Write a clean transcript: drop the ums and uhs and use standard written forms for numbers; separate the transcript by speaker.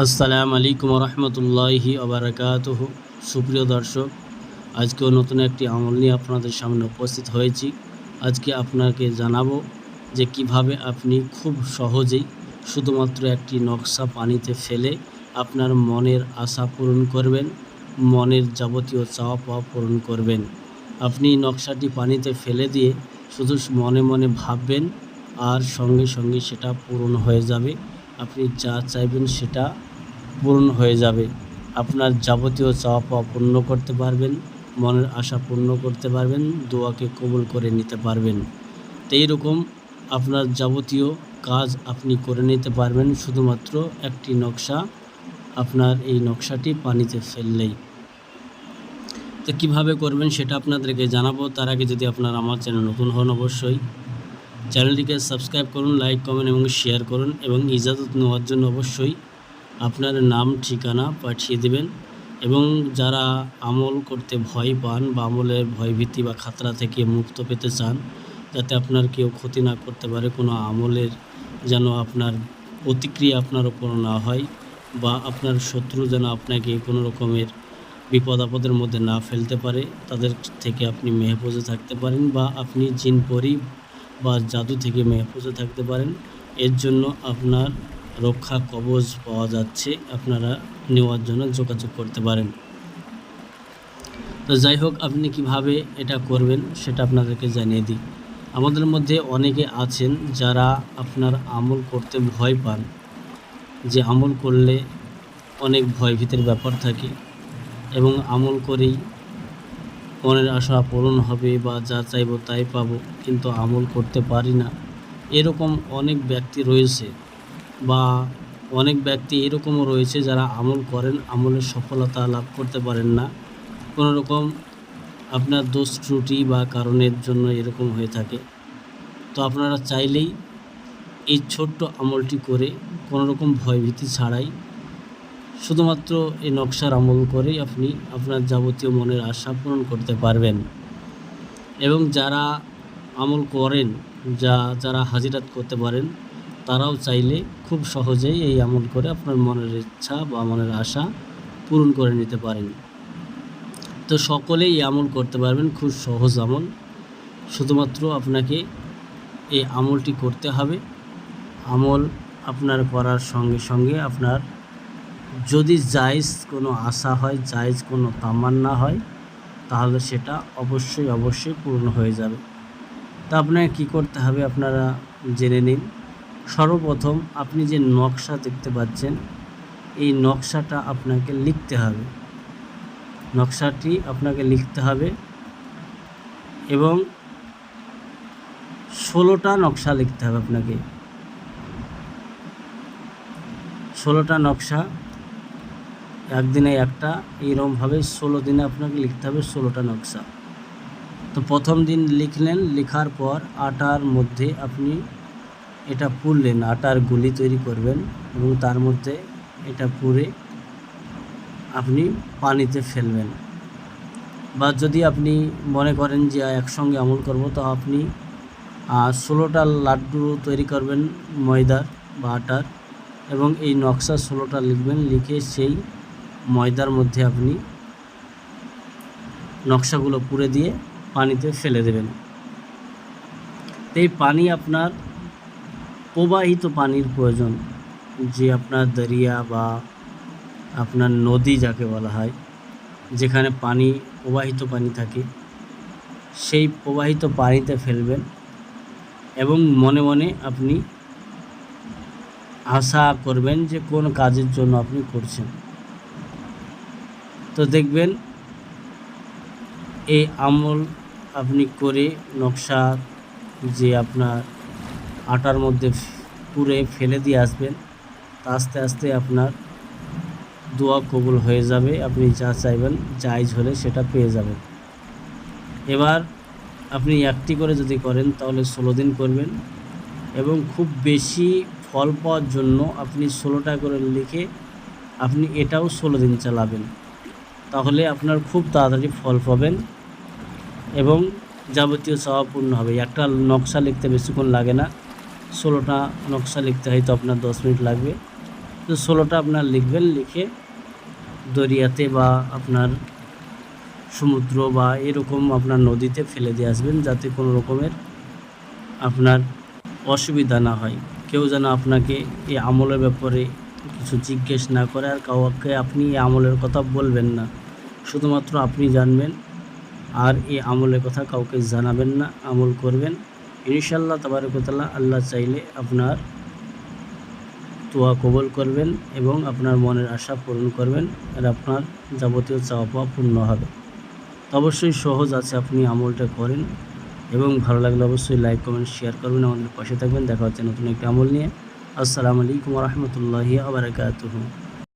Speaker 1: আসসালামু আলাইকুম রহমতুল্লাহি ওবারাকাতুহু। সুপ্রিয় দর্শক, আজকেও নতুন একটি আমল নিয়ে আপনাদের সামনে উপস্থিত হয়েছি। আজকে আপনাকে জানাবো যে কিভাবে আপনি খুব সহজেই শুধুমাত্র একটি নকশা পানিতে ফেলে আপনার মনের আশা পূরণ করবেন, মনের যাবতীয় চাওয়া পাওয়া পূরণ করবেন। আপনি নকশাটি পানিতে ফেলে দিয়ে শুধু মনে মনে ভাববেন, আর সঙ্গে সঙ্গে সেটা পূরণ হয়ে যাবে। আপনি যা চাইবেন সেটা পূর্ণ হয়ে যাবে। আপনার যাবতীয় চাওয়া পাওয়া পূর্ণ করতে পারবেন, মনের আশা পূর্ণ করতে পারবেন, দোয়াকে কবুল করে নিতে পারবেন। তো এইরকম আপনার যাবতীয় কাজ আপনি করে নিতে পারবেন শুধুমাত্র একটি নকশা, আপনার এই নকশাটি পানিতে ফেললেই। তো কীভাবে করবেন সেটা আপনাদেরকে জানাবো। তার আগে যদি আপনারা আমার চ্যানেল নতুন হন, অবশ্যই চ্যানেলটিকে সাবস্ক্রাইব করুন, লাইক কমেন্ট এবং শেয়ার করুন, এবং ইজাজত নেওয়ার জন্য অবশ্যই আপনার নাম ঠিকানা পাঠিয়ে দেবেন। এবং যারা আমল করতে ভয় পান বা আমলের ভয়ভীতি বা খাতরা থেকে মুক্ত পেতে চান, যাতে আপনার কেউ ক্ষতি না করতে পারে, কোনো আমলের যেন আপনার প্রতিক্রিয়া আপনার ওপর না হয়, বা আপনার শত্রু যেন আপনাকে কোনো রকমের বিপদ আপদের মধ্যে না ফেলতে পারে, তাদের থেকে আপনি মেহফুজে থাকতে পারেন, বা আপনি জিন পরি বা জাদু থেকে মেহফুজে থাকতে পারেন, এর জন্য আপনার রক্ষা কবচ পাওয়া যাচ্ছে, আপনারা নেওয়ার জন্য যোগাযোগ করতে পারেন। তো যাই হোক, আপনি কিভাবে এটা করবেন সেটা আপনাদেরকে জানিয়ে দিই। আমাদের মধ্যে অনেকে আছেন যারা আপনার আমল করতে ভয় পান, যে আমল করলে অনেক ভয়ভীতির ব্যাপার থাকে, এবং আমল করেই মনের আশা পূরণ হবে বা যা চাইব তাই পাবো, কিন্তু আমল করতে পারি না। এরকম অনেক ব্যক্তি রয়েছে, বা অনেক ব্যক্তি এরকমও রয়েছে যারা আমল করেন, আমলের সফলতা লাভ করতে পারেন না। কোনো রকম আপনার দোষ ত্রুটি বা কারণের জন্য এরকম হয়ে থাকে। তো আপনারা চাইলেই এই ছোট্ট আমলটি করে কোনো রকম ভয়ভীতি ছাড়াই শুধুমাত্র এই নকশার আমল করেই আপনি আপনার যাবতীয় মনের আশা পূরণ করতে পারবেন। এবং যারা আমল করেন, যারা হাজিরাত করতে পারেন, তারাও চাইলে খুব সহজেই এই আমল করে আপনার মনের ইচ্ছা বা মনের আশা পূরণ করে নিতে পারেন। তো সকলেই এই আমল করতে পারবেন, খুব সহজ আমল। শুধুমাত্র আপনাকে এই আমলটি করতে হবে। আমল আপনার করার সঙ্গে সঙ্গে আপনার যদি জায়েজ কোনো আশা হয়, জায়েজ কোনো তামান্না হয়, তাহলে সেটা অবশ্যই পূর্ণ হয়ে যাবে। তা আপনাকে কী করতে হবে আপনারা জেনে নিন। সর্বপ্রথম আপনি যে নকশা দেখতে পাচ্ছেন, এই নকশাটা আপনাকে লিখতে হবে। নকশাটি আপনাকে লিখতে হবে, এবং 16টা নকশা লিখতে হবে আপনাকে। 16টা নকশা, একদিনে একটা, এইরকমভাবে 16 দিনে আপনাকে লিখতে হবে 16টা নকশা। তো প্রথম দিন লিখলেন, লেখার পর আটার মধ্যে আপনি এটা পুরলেন, আটার গুলি তৈরি করবেন, এবং তার মধ্যে এটা পুরে আপনি পানিতে ফেলবেন। বা যদি আপনি মনে করেন যে একসঙ্গে আমল করব, তো আপনি 16টা লাড্ডু তৈরি করবেন ময়দার বা আটার, এবং এই নকশা 16টা লিখবেন, লিখে সেই ময়দার মধ্যে আপনি নকশাগুলো পুরে দিয়ে পানিতে ফেলে দেবেন। এই পানি আপনার প্রবাহিত পানির প্রয়োজন, যে আপনার দরিয়া বা আপনার নদী যাকে বলা হয়, যেখানে পানি প্রবাহিত পানি থাকে, সেই প্রবাহিত পানিতে ফেলবেন, এবং মনে মনে আপনি আশা করবেন যে কোন কাজের জন্য আপনি করছেন। তো দেখবেন এই আমল আপনি করে নকশা যে আপনার আটার মধ্যে পুরে ফেলে দিয়ে আসবেন, তা আস্তে আস্তে আপনার দোয়া কবুল হয়ে যাবে। আপনি যা চাইবেন জায়েজ হলে সেটা পেয়ে যাবেন। এবার আপনি একটি করে যদি করেন তাহলে 16 দিন করবেন, এবং খুব বেশি ফল পাওয়ার জন্য আপনি 16টা করে লিখে আপনি এটাও 16 দিন চালাবেন, তাহলে আপনার খুব তাড়াতাড়ি ফল পাবেন এবং যাবতীয় চাওয়া পূর্ণ হবে। একটা নকশা লিখতে বেশিক্ষণ লাগে না, 16টা নকশা লিখতে হয়তো আপনার 10 মিনিট লাগবে, তো 16টা আপনার লিখবেন, লিখে দরিয়াতে বা আপনার সমুদ্র বা এরকম আপনার নদীতে ফেলে দিয়ে আসবেন, যাতে কোনো রকমের আপনার অসুবিধা না হয়। কেউ যেন আপনাকে এই আমলের ব্যাপারে কিছু জিজ্ঞেস না করে, আর কাউকে আপনি এই আমলের কথা বলবেন না, শুধুমাত্র আপনি জানবেন, আর এই আমলের কথা কাউকে জানাবেন না। আমল করবেন ইনশাআল্লাহ তাবারক ওয়া তাআলা, আল্লাহ চাইলে আপনার দোয়া কবুল করবেন এবং আপনার মনের আশা পূরণ করবেন, আর আপনার যাবতীয় চাওয়া পাওয়া পূর্ণ হবে। তো অবশ্যই সহজ আছে, আপনি আমলটা করেন এবং ভালো লাগলে অবশ্যই লাইক কমেন্ট শেয়ার করবেন, আমাদের পাশে থাকবেন। দেখা হচ্ছে নতুন একটি আমল নিয়ে। আসসালামু আলাইকুম ওয়া রাহমাতুল্লাহি ওয়া বারাকাতুহু।